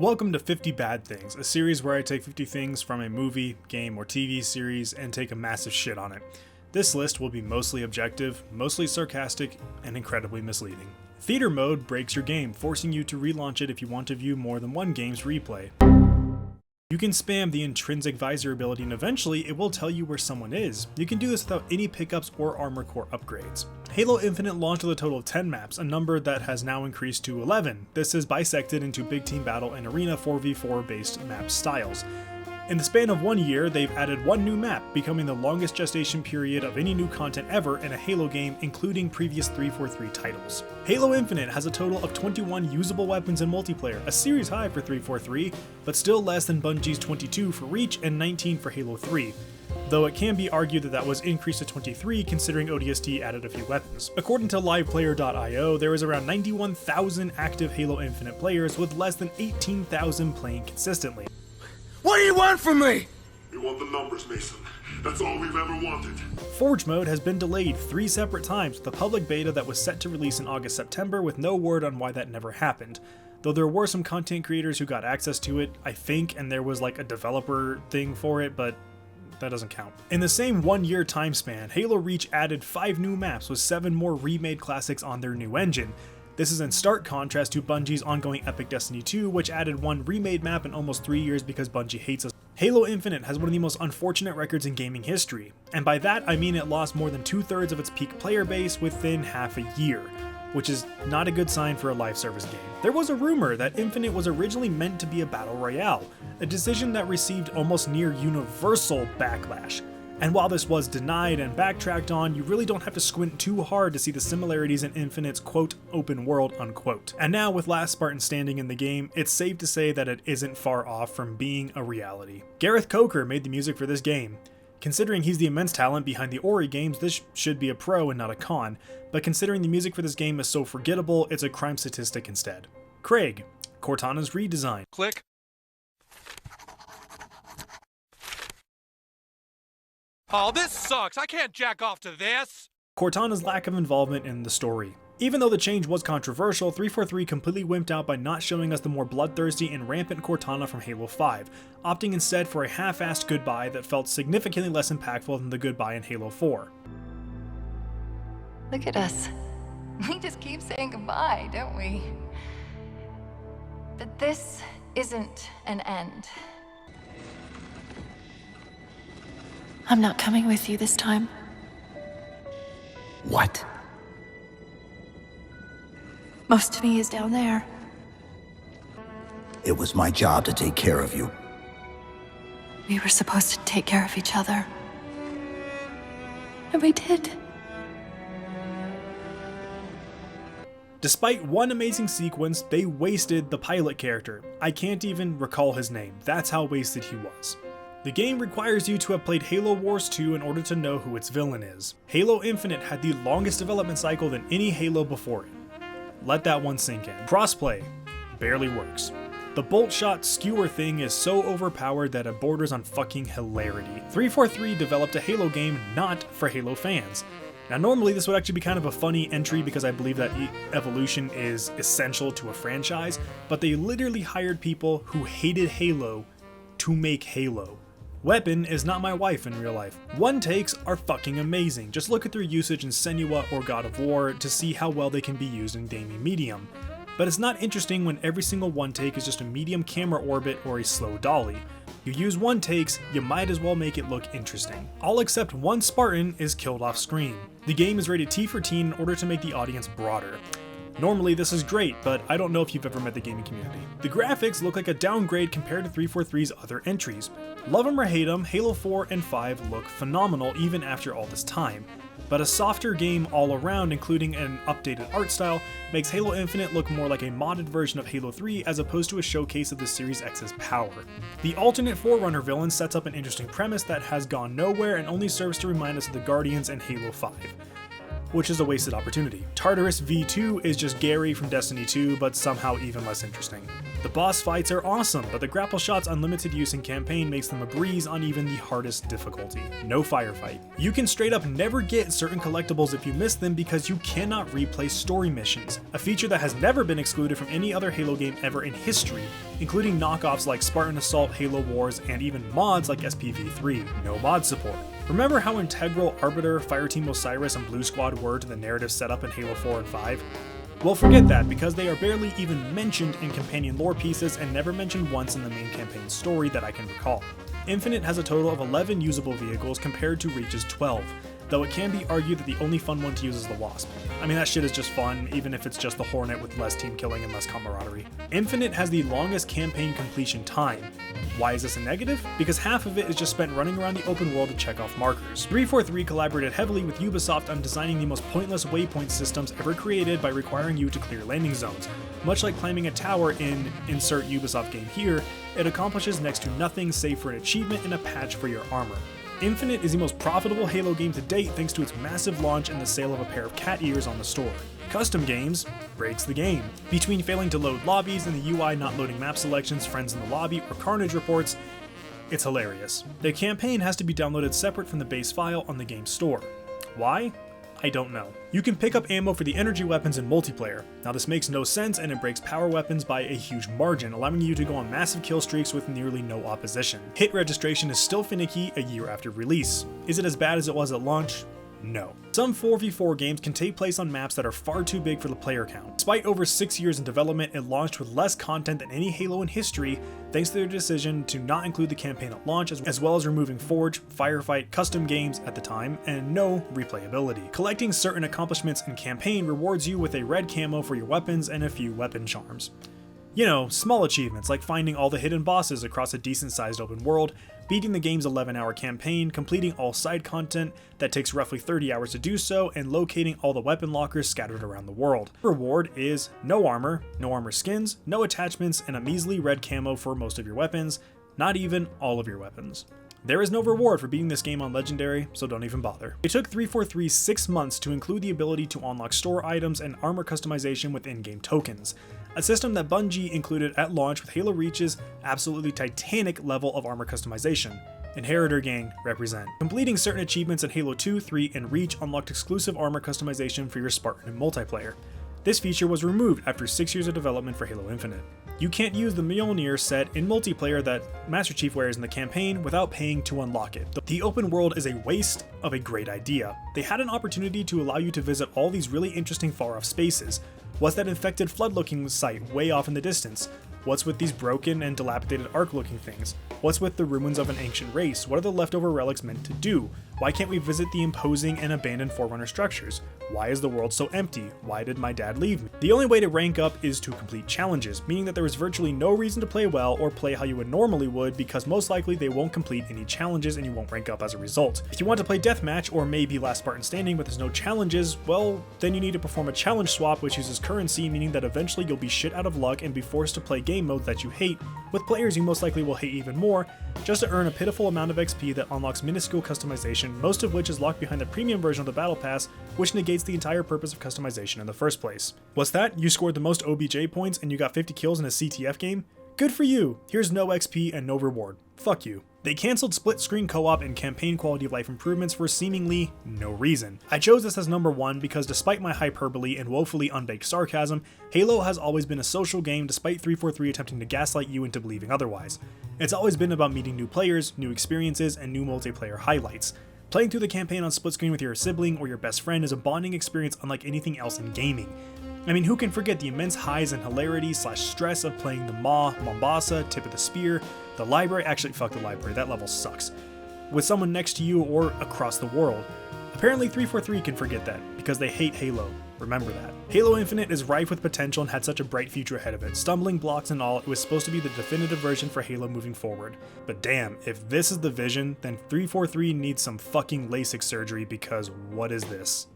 Welcome to 50 Bad Things, a series where I take 50 things from a movie, game, or TV series and take a massive shit on it. This list will be mostly objective, mostly sarcastic, and incredibly misleading. Theater mode breaks your game, forcing you to relaunch it if you want to view more than one game's replay. You can spam the intrinsic visor ability and eventually it will tell you where someone is. You can do this without any pickups or armor core upgrades. Halo Infinite launched with a total of 10 maps, a number that has now increased to 11. This is bisected into big team battle and arena 4v4 based map styles. In the span of 1 year, they've added one new map, becoming the longest gestation period of any new content ever in a Halo game, including previous 343 titles. Halo Infinite has a total of 21 usable weapons in multiplayer, a series high for 343, but still less than Bungie's 22 for Reach and 19 for Halo 3. Though it can be argued that was increased to 23 considering ODST added a few weapons. According to liveplayer.io, there is around 91,000 active Halo Infinite players with less than 18,000 playing consistently. What do you want from me? We want the numbers, Mason. That's all we've ever wanted. Forge mode has been delayed 3 separate times with a public beta that was set to release in August-September with no word on why that never happened. Though there were some content creators who got access to it, I think, and there was like a developer thing for it, but that doesn't count. In the same 1 year time span, Halo Reach added 5 new maps with 7 more remade classics on their new engine. This is in stark contrast to Bungie's ongoing epic Destiny 2, which added 1 remade map in almost 3 years because Bungie hates us. Halo Infinite has one of the most unfortunate records in gaming history, and by that I mean it lost more than 2/3 of its peak player base within half a year, which is not a good sign for a live service game. There was a rumor that Infinite was originally meant to be a battle royale, a decision that received almost near universal backlash. And while this was denied and backtracked on, you really don't have to squint too hard to see the similarities in Infinite's quote open world unquote. And now with Last Spartan standing in the game, it's safe to say that it isn't far off from being a reality. Gareth Coker made the music for this game. Considering he's the immense talent behind the Ori games, this should be a pro and not a con, but considering the music for this game is so forgettable, it's a crime statistic instead. Craig, Cortana's redesign. Click. Oh, this sucks! I can't jack off to this! Cortana's lack of involvement in the story. Even though the change was controversial, 343 completely wimped out by not showing us the more bloodthirsty and rampant Cortana from Halo 5, opting instead for a half-assed goodbye that felt significantly less impactful than the goodbye in Halo 4. Look at us. We just keep saying goodbye, don't we? But this isn't an end. I'm not coming with you this time. What? Most of me is down there. It was my job to take care of you. We were supposed to take care of each other. And we did. Despite one amazing sequence, they wasted the pilot character. I can't even recall his name, that's how wasted he was. The game requires you to have played Halo Wars 2 in order to know who its villain is. Halo Infinite had the longest development cycle than any Halo before it. Let that one sink in. Crossplay barely works. The bolt shot skewer thing is so overpowered that it borders on fucking hilarity. 343 developed a Halo game not for Halo fans. Now normally this would actually be kind of a funny entry because I believe that evolution is essential to a franchise, but they literally hired people who hated Halo to make Halo. Weapon is not my wife in real life. One takes are fucking amazing. Just look at their usage in Senua or God of War to see how well they can be used in gaming medium. But it's not interesting when every single one take is just a medium camera orbit or a slow dolly. You use one takes, you might as well make it look interesting. All except one Spartan is killed off screen. The game is rated T for teen in order to make the audience broader. Normally this is great, but I don't know if you've ever met the gaming community. The graphics look like a downgrade compared to 343's other entries. Love 'em or hate 'em, Halo 4 and 5 look phenomenal even after all this time. But a softer game all around, including an updated art style, makes Halo Infinite look more like a modded version of Halo 3 as opposed to a showcase of the Series X's power. The alternate Forerunner villain sets up an interesting premise that has gone nowhere and only serves to remind us of the Guardians and Halo 5. Which is a wasted opportunity. Tartarus V2 is just Gary from Destiny 2, but somehow even less interesting. The boss fights are awesome, but the grapple shot's unlimited use in campaign makes them a breeze on even the hardest difficulty. No firefight. You can straight up never get certain collectibles if you miss them because you cannot replay story missions, a feature that has never been excluded from any other Halo game ever in history, including knockoffs like Spartan Assault, Halo Wars, and even mods like SPV3. No mod support. Remember how integral Arbiter, Fireteam Osiris, and Blue Squad were to the narrative setup in Halo 4 and 5? Well, forget that, because they are barely even mentioned in companion lore pieces and never mentioned once in the main campaign story that I can recall. Infinite has a total of 11 usable vehicles compared to Reach's 12, though it can be argued that the only fun one to use is the Wasp. I mean, that shit is just fun, even if it's just the Hornet with less team killing and less camaraderie. Infinite has the longest campaign completion time. Why is this a negative? Because half of it is just spent running around the open world to check off markers. 343 collaborated heavily with Ubisoft on designing the most pointless waypoint systems ever created by requiring you to clear landing zones. Much like climbing a tower in insert Ubisoft game here, it accomplishes next to nothing save for an achievement and a patch for your armor. Infinite is the most profitable Halo game to date thanks to its massive launch and the sale of a pair of cat ears on the store. Custom games breaks the game. Between failing to load lobbies and the UI not loading map selections, friends in the lobby, or carnage reports, it's hilarious. The campaign has to be downloaded separate from the base file on the game store. Why? I don't know. You can pick up ammo for the energy weapons in multiplayer. Now this makes no sense and it breaks power weapons by a huge margin, allowing you to go on massive kill streaks with nearly no opposition. Hit registration is still finicky a year after release. Is it as bad as it was at launch? No. Some 4v4 games can take place on maps that are far too big for the player count. Despite over 6 years in development, it launched with less content than any Halo in history, thanks to their decision to not include the campaign at launch, as well as removing Forge, Firefight, custom games at the time, and no replayability. Collecting certain accomplishments in campaign rewards you with a red camo for your weapons and a few weapon charms. You know, small achievements like finding all the hidden bosses across a decent sized open world, beating the game's 11-hour campaign, completing all side content that takes roughly 30 hours to do so, and locating all the weapon lockers scattered around the world. The reward is no armor skins, no attachments, and a measly red camo for most of your weapons, not even all of your weapons. There is no reward for beating this game on Legendary, so don't even bother. It took 343 6 months to include the ability to unlock store items and armor customization with in-game tokens, a system that Bungie included at launch with Halo Reach's absolutely titanic level of armor customization. Inheritor Gang represent. Completing certain achievements in Halo 2, 3, and Reach unlocked exclusive armor customization for your Spartan and multiplayer. This feature was removed after 6 years of development for Halo Infinite. You can't use the Mjolnir set in multiplayer that Master Chief wears in the campaign without paying to unlock it. The open world is a waste of a great idea. They had an opportunity to allow you to visit all these really interesting far-off spaces. What's that infected flood-looking site way off in the distance? What's with these broken and dilapidated Ark-looking things? What's with the ruins of an ancient race? What are the leftover relics meant to do? Why can't we visit the imposing and abandoned Forerunner structures? Why is the world so empty? Why did my dad leave me? The only way to rank up is to complete challenges, meaning that there is virtually no reason to play well or play how you would normally would, because most likely they won't complete any challenges and you won't rank up as a result. If you want to play Deathmatch or maybe Last Spartan Standing but there's no challenges, well, then you need to perform a challenge swap which uses currency, meaning that eventually you'll be shit out of luck and be forced to play game modes that you hate, with players you most likely will hate even more, just to earn a pitiful amount of XP that unlocks minuscule customization, most of which is locked behind the premium version of the Battle Pass, which negates the entire purpose of customization in the first place. What's that? You scored the most OBJ points and you got 50 kills in a CTF game? Good for you! Here's no XP and no reward. Fuck you. They cancelled split-screen co-op and campaign quality of life improvements for seemingly no reason. I chose this as number 1 because despite my hyperbole and woefully unbaked sarcasm, Halo has always been a social game despite 343 attempting to gaslight you into believing otherwise. It's always been about meeting new players, new experiences, and new multiplayer highlights. Playing through the campaign on split screen with your sibling or your best friend is a bonding experience unlike anything else in gaming. I mean, who can forget the immense highs and hilarity / stress of playing the Maw, Mombasa, Tip of the Spear, the library, actually fuck the library, that level sucks, with someone next to you or across the world. Apparently 343 can forget that, because they hate Halo. Remember that. Halo Infinite is rife with potential and had such a bright future ahead of it. Stumbling blocks and all, it was supposed to be the definitive version for Halo moving forward. But damn, if this is the vision, then 343 needs some fucking LASIK surgery, because what is this?